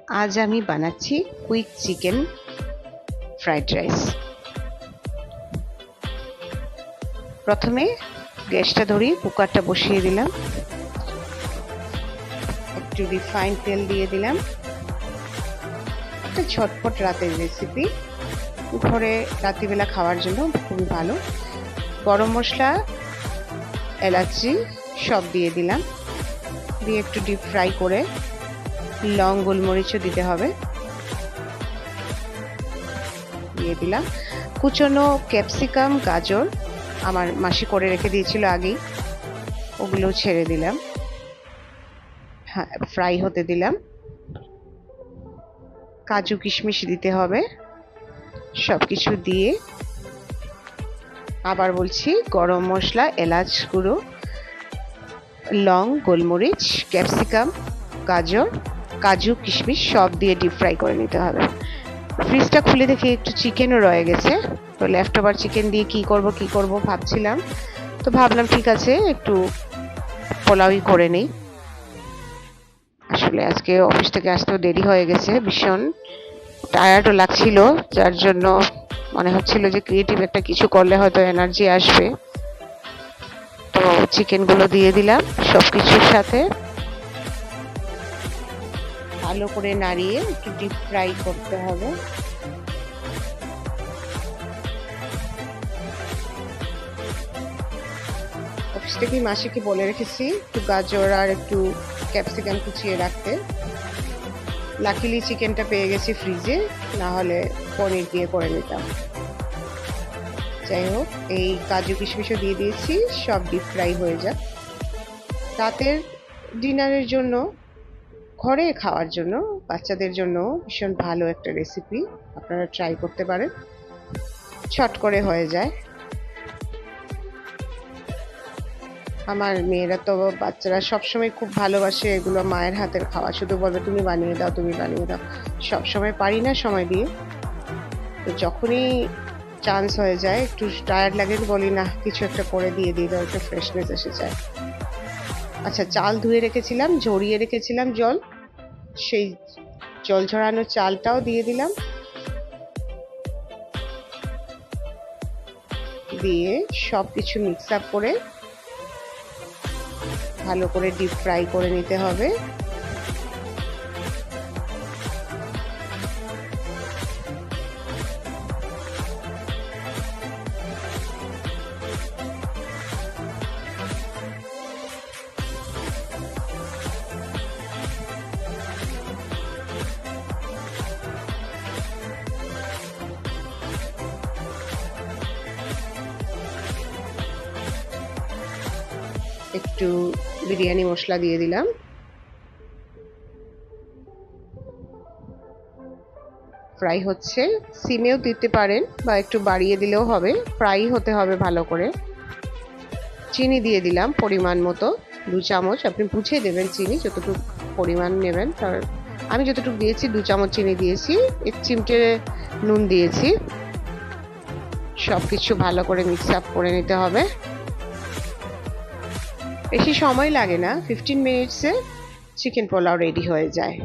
আজ আমি বানাচ্ছি কুইক চিকেন ফ্রাইড রাইস। প্রথমে গ্যাসটা ধরিয়ে কুকারটা বসিয়ে দিলাম, একটু রিফাইন্ড তেল দিয়ে দিলাম। একটা ঝটপট রাতের রেসিপি, ঘরে রাত্রিবেলা খাওয়ার জন্য খুবই ভালো। গরম মশলা, এলাচি সব দিয়ে দিলাম, দিয়ে একটু ডিপ ফ্রাই করে লং গোলমরিচও দিতে হবে। দিয়ে দিলাম কুচনো ক্যাপসিকাম, গাজর আমার মাসি করে রেখে দিয়েছিল আগেই, ওগুলো ছেড়ে দিলাম, ফ্রাই হতে দিলাম। কাজু কিশমিশ দিতে হবে। সব কিছু দিয়ে আবার বলছি, গরম মশলা, এলাচ গুঁড়ো, লং, গোলমরিচ, ক্যাপসিকাম, গাজর, কাজু কিশমিশ সব দিয়ে ডিপ ফ্রাই করে নিতে হবে। ফ্রিজটা খুলে দেখি একটু চিকেনও রয়ে গেছে, তো লেফট ওভার চিকেন দিয়ে কি করব ভাবছিলাম, তো ভাবলাম ঠিক আছে একটু পোলাওই করে নেই। আসলে আজকে অফিস থেকে আসতেও দেরি হয়ে গেছে, ভীষণ টায়ার্ডও লাগছিল, যার জন্য মনে হচ্ছিল যে ক্রিয়েটিভ একটা কিছু করলে হয়তো এনার্জি আসবে। তো চিকেনগুলো দিয়ে দিলাম সবকিছুর সাথে, ভালো করে নাড়িয়ে একটু ডিপ ফ্রাই করতে হবে। অফিস থেকে মাসিকে বলে রেখেছি একটু গাজর আর একটু ক্যাপসিকাম কুচিয়ে রাখতে। লাকিলি চিকেনটা পেয়ে গেছি ফ্রিজে, না হলে পনির দিয়ে করে নিতাম। যাই হোক, এই কাজু কিশমিশও দিয়ে দিয়েছি, সব ডিপ ফ্রাই হয়ে যাক। রাতের ডিনারের জন্য, ঘরে খাওয়ার জন্য, বাচ্চাদের জন্য ভীষণ ভালো একটা রেসিপি, আপনারা ট্রাই করতে পারেন, ছট করে হয়ে যায়। আমার মেয়েরা তো, বাচ্চারা সবসময় খুব ভালোবাসে এগুলো, মায়ের হাতের খাওয়া, শুধু বলবে তুমি বানিয়ে দাও, তুমি বানিয়ে দাও। সবসময় পারি না সময় দিয়ে, তো যখনই চান্স হয়ে যায়, একটু টায়ার্ড লাগে, বলি না কিছু একটা করে দিয়ে দাও, একটা ফ্রেশনেস এসে যায়। আচ্ছা, চাল ধুয়ে রেখেছিলাম, ঝরিয়ে রেখেছিলাম জল, সেই জল ঝরানো চালটাও দিয়ে দিলাম, দিয়ে সব কিছু মিক্স আপ করে ভালো করে ডিপ ফ্রাই করে নিতে হবে। একটু বিরিয়ানি মশলা দিয়ে দিলাম, ফ্রাই হচ্ছে, সিমেও দিতে পারেন বা একটু বাড়িয়ে দিলেও হবে, ফ্রাই হতে হবে ভালো করে। চিনি দিয়ে দিলাম পরিমাণ মতো, 2 চামচ, আপনি বুঝে দেবেন চিনি যতটুকু পরিমাণ নেবেন, তার আমি যতটুকু দিয়েছি 2 চামচ চিনি দিয়েছি, 1 চিমটে নুন দিয়েছি। সব কিছু ভালো করে মিক্স আপ করে নিতে হবে। বেশি সময় লাগে না, 15 মিনিটসে চিকেন পোলাও রেডি হয়ে যায়।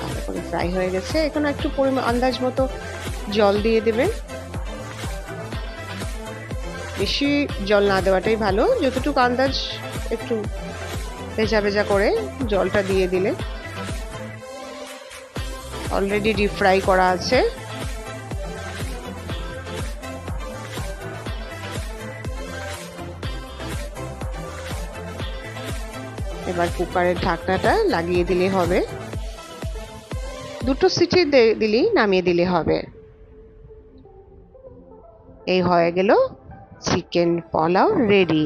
ভালো করে ফ্রাই হয়ে গেছে, এখন একটু পরিমাণ আন্দাজ মতো জল দিয়ে দেবেন। বেশি জল না দেওয়াটাই ভালো, যতটুকু আন্দাজ, একটু ভেজা ভেজা করে জলটা দিয়ে দিলে। অলরেডি ডিপ ফ্রাই করা আছে, এবার কুকারের ঢাকনাটা লাগিয়ে দিলে হবে, 2 সিটি দিলেই নামিয়ে দিলে হবে। এই হয়ে গেল চিকেন পোলাও রেডি।